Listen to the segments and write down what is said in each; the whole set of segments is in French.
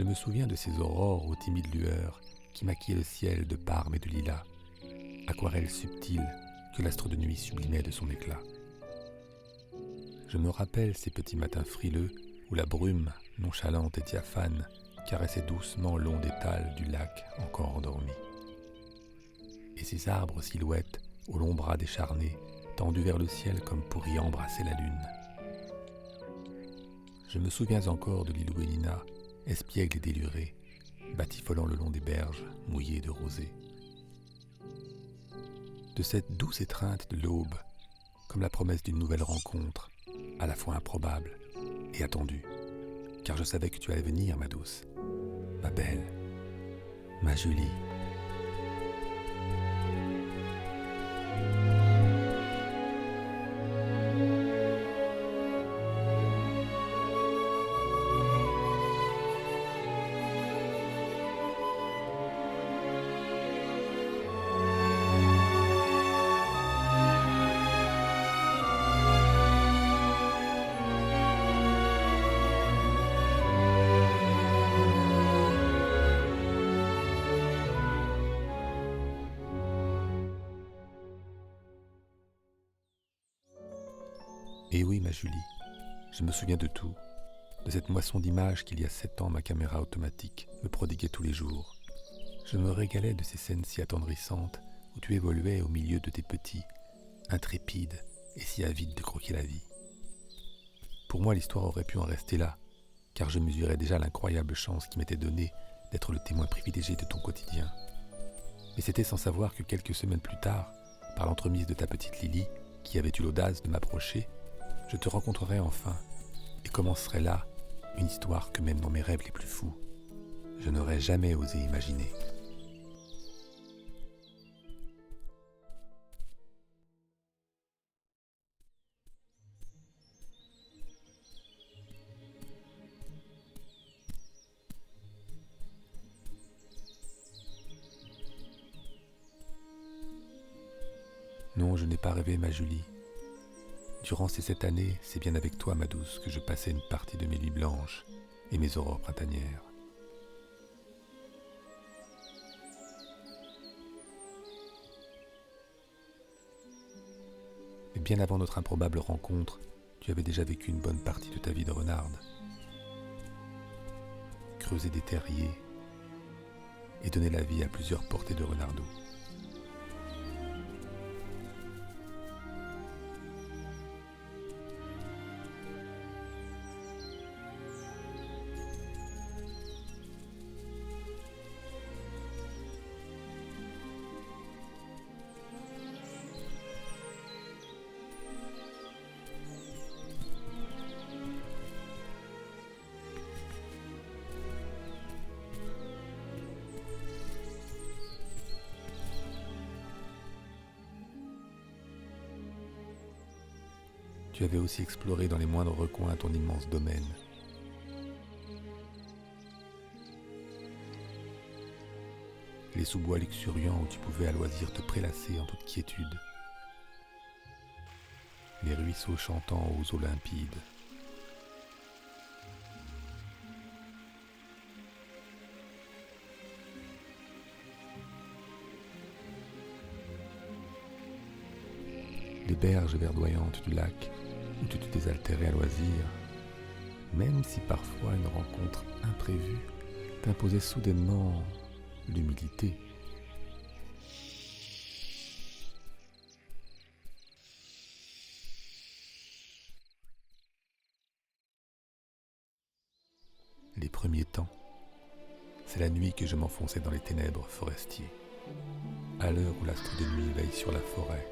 Je me souviens de ces aurores aux timides lueurs qui maquillaient le ciel de parme et de lilas, aquarelles subtiles que l'astre de nuit sublimait de son éclat. Je me rappelle ces petits matins frileux où la brume, nonchalante et diaphane, caressait doucement l'onde étale du lac encore endormi. Et ces arbres silhouettes aux longs bras décharnés, tendus vers le ciel comme pour y embrasser la lune. Je me souviens encore de l'îlot Nina, espiègle et déluré, batifolant le long des berges mouillées de rosée. De cette douce étreinte de l'aube, comme la promesse d'une nouvelle rencontre, à la fois improbable et attendue, car je savais que tu allais venir, ma douce, ma belle, ma Julie. Et oui, ma Julie, je me souviens de tout, de cette moisson d'images qu'il y a 7 ans ma caméra automatique me prodiguait tous les jours. Je me régalais de ces scènes si attendrissantes où tu évoluais au milieu de tes petits, intrépides et si avides de croquer la vie. Pour moi, l'histoire aurait pu en rester là, car je mesurais déjà l'incroyable chance qui m'était donnée d'être le témoin privilégié de ton quotidien. Mais c'était sans savoir que quelques semaines plus tard, par l'entremise de ta petite Lily, qui avait eu l'audace de m'approcher, je te rencontrerai enfin et commencerai là une histoire que même dans mes rêves les plus fous, je n'aurais jamais osé imaginer. Non, je n'ai pas rêvé, ma Julie. Durant ces 7 années, c'est bien avec toi, ma douce, que je passais une partie de mes nuits blanches et mes aurores printanières. Mais bien avant notre improbable rencontre, tu avais déjà vécu une bonne partie de ta vie de renarde. Creuser des terriers et donner la vie à plusieurs portées de renardeaux. Tu avais aussi exploré dans les moindres recoins ton immense domaine. Les sous-bois luxuriants où tu pouvais à loisir te prélasser en toute quiétude. Les ruisseaux chantant aux eaux limpides. Les berges verdoyantes du lac où tu te désaltérais à loisir, même si parfois une rencontre imprévue t'imposait soudainement l'humilité. Les premiers temps, c'est la nuit que je m'enfonçais dans les ténèbres forestiers, à l'heure où l'astre de nuit veille sur la forêt.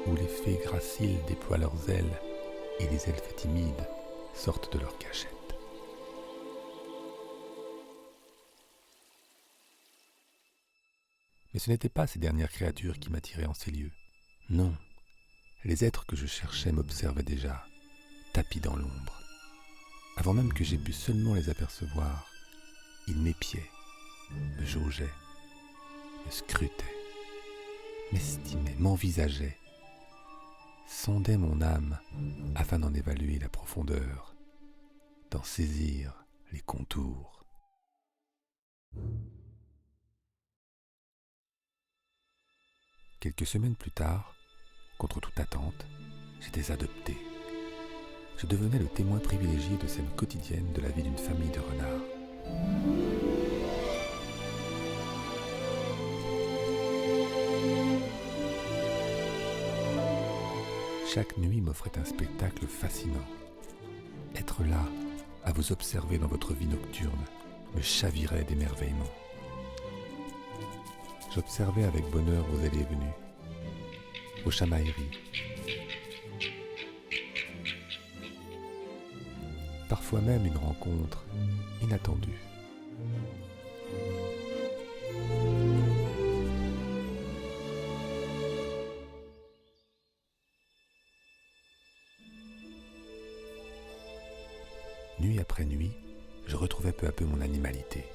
Où les fées graciles déploient leurs ailes et les elfes timides sortent de leur cachette. Mais ce n'étaient pas ces dernières créatures qui m'attiraient en ces lieux. Non, les êtres que je cherchais m'observaient déjà, tapis dans l'ombre. Avant même que j'aie pu seulement les apercevoir, ils m'épiaient, me jaugeaient, me scrutaient, m'estimaient, m'envisageaient, sondait mon âme afin d'en évaluer la profondeur, d'en saisir les contours. Quelques semaines plus tard, contre toute attente, j'étais adopté. Je devenais le témoin privilégié de scènes quotidiennes de la vie d'une famille de renards. Chaque nuit m'offrait un spectacle fascinant. Être là, à vous observer dans votre vie nocturne, me chavirait d'émerveillement. J'observais avec bonheur vos allées et venues, vos chamailleries. Parfois même une rencontre inattendue. Nuit après nuit, je retrouvais peu à peu mon animalité.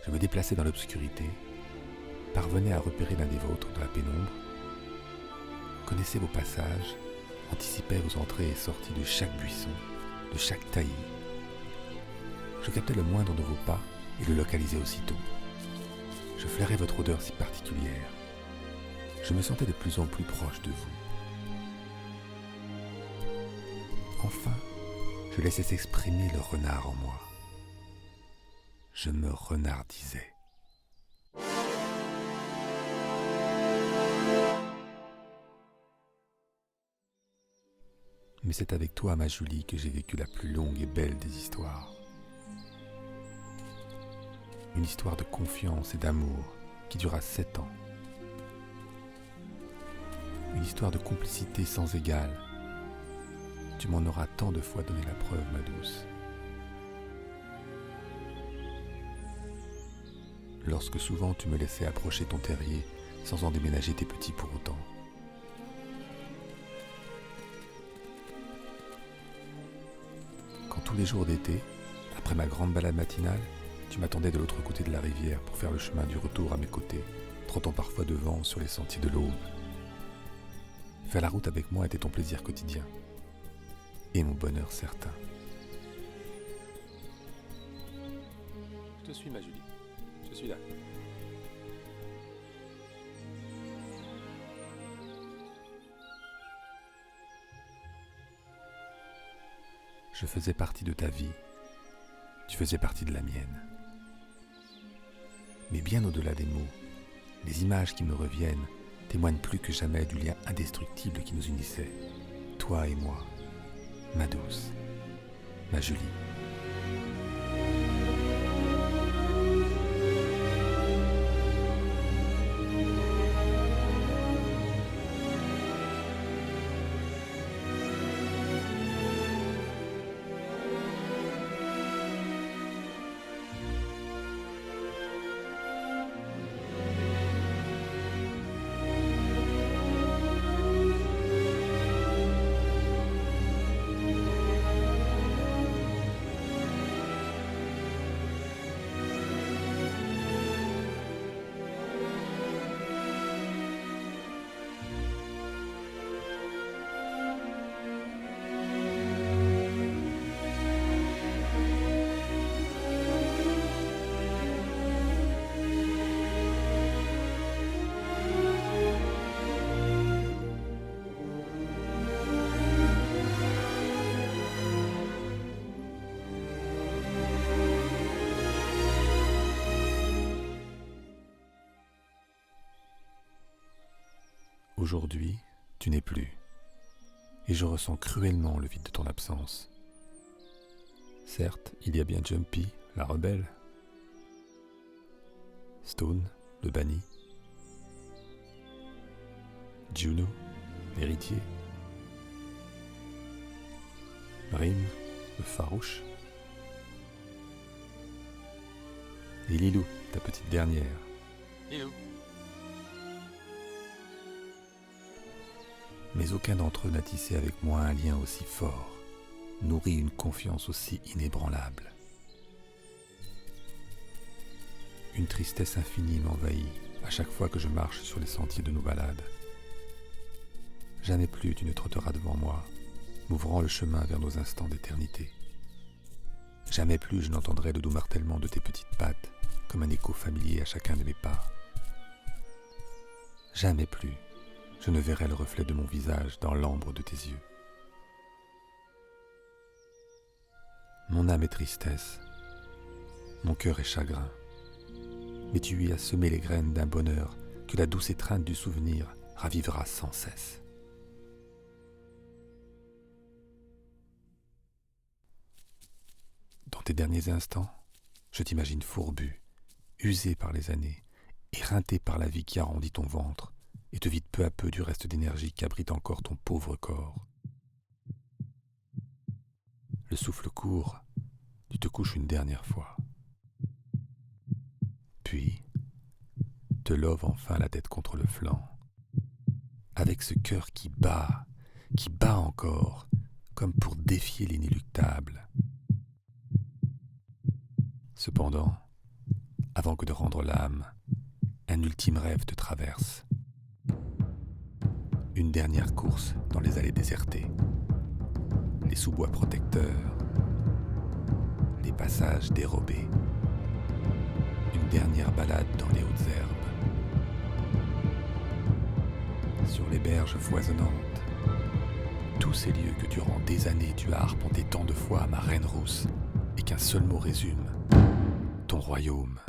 Je me déplaçais dans l'obscurité, parvenais à repérer l'un des vôtres dans la pénombre, connaissais vos passages, anticipais vos entrées et sorties de chaque buisson, de chaque taillis. Je captais le moindre de vos pas et le localisais aussitôt. Je flairais votre odeur si particulière. Je me sentais de plus en plus proche de vous. Enfin, je laissais s'exprimer le renard en moi. Je me renardisais. Mais c'est avec toi, ma Julie, que j'ai vécu la plus longue et belle des histoires. Une histoire de confiance et d'amour qui dura 7 ans. Une histoire de complicité sans égale. Tu m'en auras tant de fois donné la preuve, ma douce. Lorsque souvent tu me laissais approcher ton terrier sans en déménager tes petits pour autant. Quand tous les jours d'été, après ma grande balade matinale, tu m'attendais de l'autre côté de la rivière pour faire le chemin du retour à mes côtés, trottant parfois devant sur les sentiers de l'Aube. Faire la route avec moi était ton plaisir quotidien et mon bonheur certain. Je te suis, ma Julie. Je suis là. Je faisais partie de ta vie. Tu faisais partie de la mienne. Mais bien au-delà des mots, les images qui me reviennent témoignent plus que jamais du lien indestructible qui nous unissait, toi et moi, ma douce, ma Julie. Aujourd'hui, tu n'es plus, et je ressens cruellement le vide de ton absence. Certes, il y a bien Jumpy, la rebelle, Stone, le banni, Juno, l'héritier, Rim, le farouche, et Lilou, ta petite dernière. Lilou. Mais aucun d'entre eux n'a tissé avec moi un lien aussi fort, nourri une confiance aussi inébranlable. Une tristesse infinie m'envahit à chaque fois que je marche sur les sentiers de nos balades. Jamais plus tu ne trotteras devant moi, m'ouvrant le chemin vers nos instants d'éternité. Jamais plus je n'entendrai le doux martèlement de tes petites pattes, comme un écho familier à chacun de mes pas. Jamais plus je ne verrai le reflet de mon visage dans l'ambre de tes yeux. Mon âme est tristesse, mon cœur est chagrin, mais tu y as semé les graines d'un bonheur que la douce étreinte du souvenir ravivera sans cesse. Dans tes derniers instants, je t'imagine fourbu, usé par les années, éreinté par la vie qui arrondit ton ventre et te vide peu à peu du reste d'énergie qu'abrite encore ton pauvre corps. Le souffle court, tu te couches une dernière fois. Puis, te love enfin la tête contre le flanc, avec ce cœur qui bat encore, comme pour défier l'inéluctable. Cependant, avant que de rendre l'âme, un ultime rêve te traverse. Une dernière course dans les allées désertées, les sous-bois protecteurs, les passages dérobés, une dernière balade dans les hautes herbes. Sur les berges foisonnantes, tous ces lieux que durant des années tu as arpenté tant de fois, ma reine rousse, et qu'un seul mot résume, ton royaume.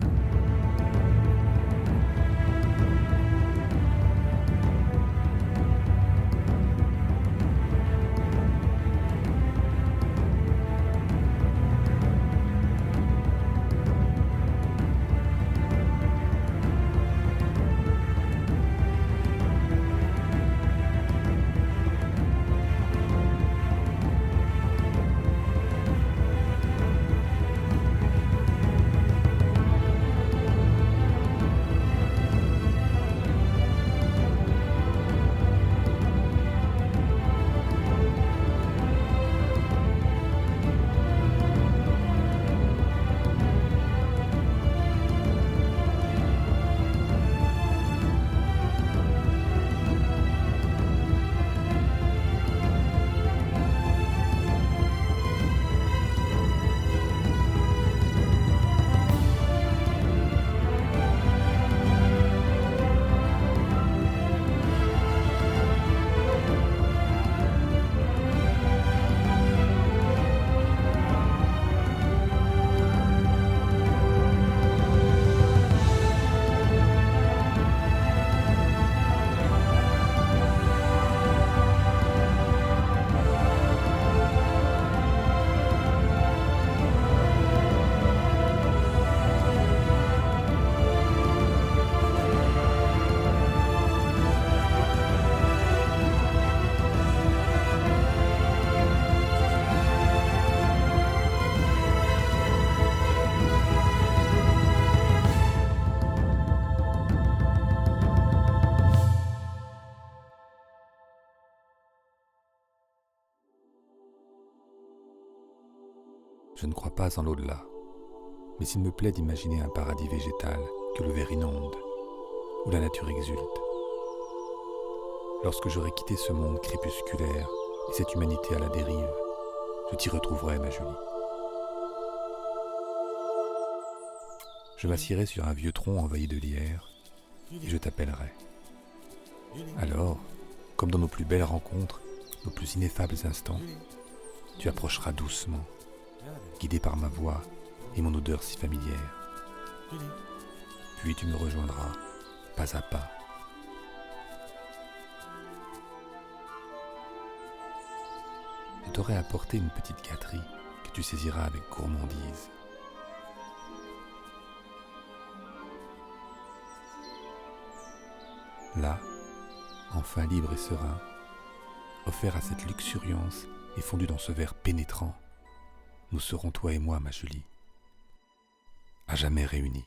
Je ne crois pas en l'au-delà, mais il me plaît d'imaginer un paradis végétal que le verre inonde, où la nature exulte. Lorsque j'aurai quitté ce monde crépusculaire et cette humanité à la dérive, je t'y retrouverai, ma Julie. Je m'assierai sur un vieux tronc envahi de lierre et je t'appellerai. Alors, comme dans nos plus belles rencontres, nos plus ineffables instants, tu approcheras doucement, guidé par ma voix et mon odeur si familière. Puis tu me rejoindras, pas à pas. Je t'aurai apporté une petite gâterie que tu saisiras avec gourmandise. Là, enfin libre et serein, offert à cette luxuriance et fondu dans ce verre pénétrant, nous serons toi et moi, ma Julie, à jamais réunis.